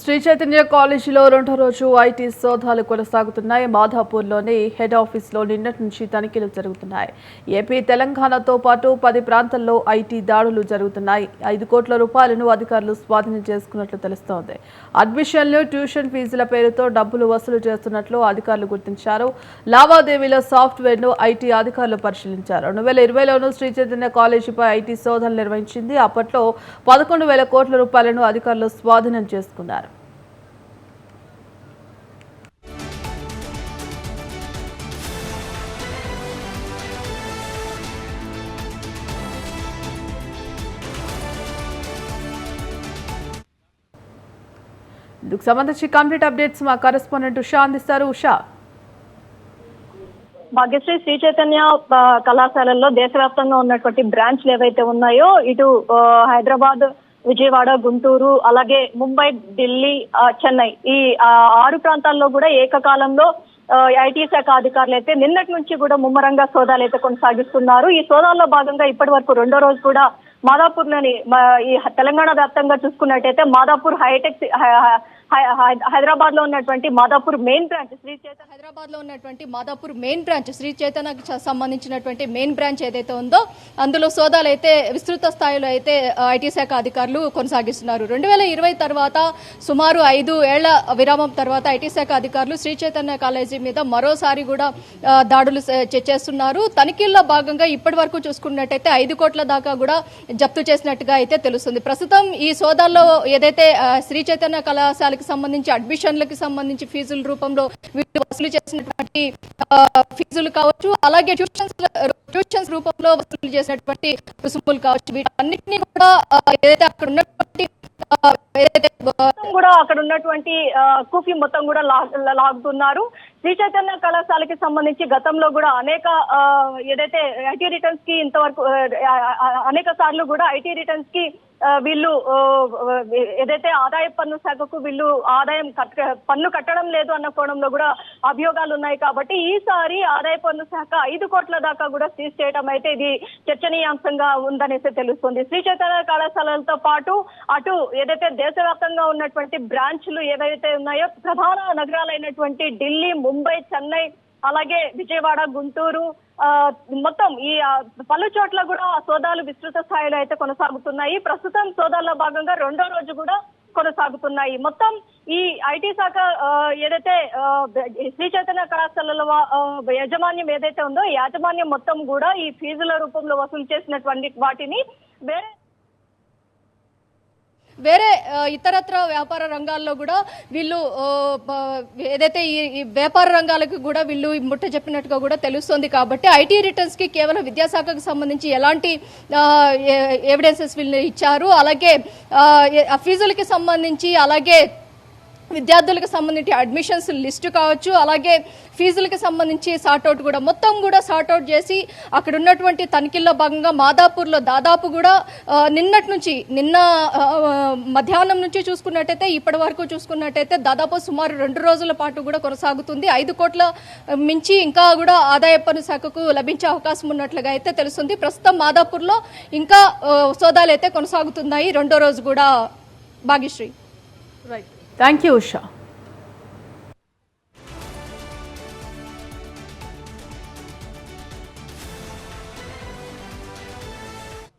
శ్రీ చైతన్య కాలేజీలో రెండో రోజు ఐటీ సోదాలు కొనసాగుతున్నాయి. మాధాపూర్లోని హెడ్ ఆఫీస్లో నిన్నటి నుంచి తనిఖీలు జరుగుతున్నాయి. ఏపీ, తెలంగాణతో పాటు 10 ప్రాంతాల్లో ఐటీ దాడులు జరుగుతున్నాయి. 5 కోట్ల రూపాయలను అధికారులు స్వాధీనం చేసుకున్నట్లు తెలుస్తోంది. అడ్మిషన్లు, ట్యూషన్ ఫీజుల పేరుతో డబ్బులు వసూలు చేస్తున్నట్లు అధికారులు గుర్తించారు. లావాదేవీల సాఫ్ట్వేర్ను ఐటీ అధికారులు పరిశీలించారు. 2020లోనూ శ్రీ చైతన్య కాలేజీపై ఐటీ సోదాలు నిర్వహించింది. అప్పట్లో 11,000 కోట్ల రూపాయలను అధికారులు స్వాధీనం చేసుకున్నారు. ఇందుకు సంబంధించి కంప్లీట్ అప్డేట్స్ మా కరెస్పాండెంట్ ఉషా అందిస్తారు. ఉషా, భాగ్యశ్రీ శ్రీ చైతన్య కళాశాలల్లో దేశవ్యాప్తంగా ఉన్నటువంటి బ్రాంచ్లు ఏవైతే ఉన్నాయో ఇటు హైదరాబాద్, విజయవాడ, గుంటూరు, అలాగే ముంబై, ఢిల్లీ, చెన్నై ఈ 6 ప్రాంతాల్లో కూడా ఏకకాలంలో ఐటీ శాఖ అధికారులు అయితే నిన్నటి నుంచి కూడా ముమ్మరంగా సోదాలు అయితే కొనసాగిస్తున్నారు. ఈ సోదాల్లో భాగంగా ఇప్పటి వరకు రెండో రోజు కూడా మాదాపూర్లోని ఈ తెలంగాణ వ్యాప్తంగా చూసుకున్నట్టయితే మాదాపూర్ హైటెక్ హైదరాబాద్ లో ఉన్నటువంటి మాదాపూర్ మెయిన్ బ్రాంచ్ శ్రీ చైతన్యకి సంబంధించినటువంటి మెయిన్ బ్రాంచ్ ఏదైతే ఉందో అందులో సోదాలు అయితే విస్తృత స్థాయిలో అయితే ఐటీ శాఖ అధికారులు కొనసాగిస్తున్నారు. 2020 తర్వాత సుమారు 5 ఏళ్ల విరామం తర్వాత ఐటీ శాఖ అధికారులు శ్రీ చైతన్య కాలేజీ మీద మరోసారి కూడా దాడులు చేస్తున్నారు. తనిఖీల్లో భాగంగా ఇప్పటి వరకు చూసుకున్నట్టయితే 5 కోట్ల దాకా కూడా జప్తు చేసినట్టుగా అయితే తెలుస్తుంది. ప్రస్తుతం ఈ సోదాల్లో ఏదైతే శ్రీ చైతన్య కళాశాల సంబంధించి అడ్మిషన్లకు సంబంధించి ఫీజుల రూపంలో వీళ్ళు వసూలు చేసినటువంటి ఫీజులు కావచ్చు, అలాగే ట్యూషన్స్ రూపంలో వసూలు చేసినటువంటి రుసుములు కావచ్చు, వీటన్నిటినీ కూడా ఏదైతే అక్కడ ఉన్నటువంటి కూడా అక్కడ ఉన్నటువంటి కూఫీ మొత్తం కూడా లాగుతున్నారు. శ్రీ చైతన్య కళాశాలకి సంబంధించి గతంలో కూడా అనేక ఏదైతే ఐటీ రిటర్న్స్ కి ఇంతవరకు అనేక సార్లు కూడా ఐటీ రిటర్న్స్ కి వీళ్ళు ఏదైతే ఆదాయ పన్ను శాఖకు వీళ్ళు పన్ను కట్టడం లేదు అన్న కోణంలో కూడా అభియోగాలు ఉన్నాయి. కాబట్టి ఈసారి ఆదాయ పన్ను శాఖ 5 కోట్ల దాకా కూడా సీజ్ చేయడం అయితే ఇది చర్చనీయాంశంగా ఉందనేసి తెలుస్తుంది. శ్రీ చైతన్య కళాశాలలతో పాటు అటు ఏదైతే దేశవ్యాప్తంగా ఉన్నటువంటి బ్రాంచ్లు ఏవైతే ఉన్నాయో ప్రధాన నగరాలైనటువంటి ఢిల్లీ, ముంబై, చెన్నై, అలాగే విజయవాడ, గుంటూరు మొత్తం ఈ పలు చోట్ల కూడా సోదాలు విస్తృత స్థాయిలో అయితే కొనసాగుతున్నాయి. ప్రస్తుతం సోదాల్లో భాగంగా రెండో రోజు కూడా కొనసాగుతున్నాయి. మొత్తం ఈ ఐటీ శాఖ ఏదైతే శ్రీ చైతన్య కళాశాలలో యాజమాన్యం ఏదైతే ఉందో యాజమాన్యం మొత్తం కూడా ఈ ఫీజుల రూపంలో వసూలు చేసినటువంటి వాటిని వేరే ఇతరత్ర వ్యాపార రంగాల్లో కూడా వీళ్ళు ఏదైతే ఈ వ్యాపార రంగాలకు కూడా వీళ్ళు ముట్ట చెప్పినట్టుగా కూడా తెలుస్తోంది. కాబట్టి ఐటీ రిటర్న్స్ కి కేవలం విద్యాశాఖకు సంబంధించి ఎలాంటి ఎవిడెన్సెస్ వీళ్ళు ఇచ్చారు, అలాగే ఫీజులకి సంబంధించి, అలాగే విద్యార్థులకు సంబంధించి అడ్మిషన్స్ లిస్టు కావచ్చు, అలాగే ఫీజులకు సంబంధించి సార్ట్అవుట్ కూడా మొత్తం కూడా సార్ట్అవుట్ చేసి అక్కడ ఉన్నటువంటి తనిఖీల్లో భాగంగా మాదాపూర్లో దాదాపు కూడా నిన్న మధ్యాహ్నం నుంచి చూసుకున్నట్టయితే ఇప్పటి వరకు చూసుకున్నట్టయితే దాదాపు సుమారు 2 రోజుల పాటు కూడా కొనసాగుతుంది. 5 కోట్ల మించి ఇంకా కూడా ఆదాయ పన్ను శాఖకు లభించే అవకాశం ఉన్నట్లుగా అయితే తెలుస్తుంది. ప్రస్తుతం మాదాపూర్లో ఇంకా సోదాలు అయితే కొనసాగుతున్నాయి రెండో రోజు కూడా. Bhagyashree. Right, thank you Usha.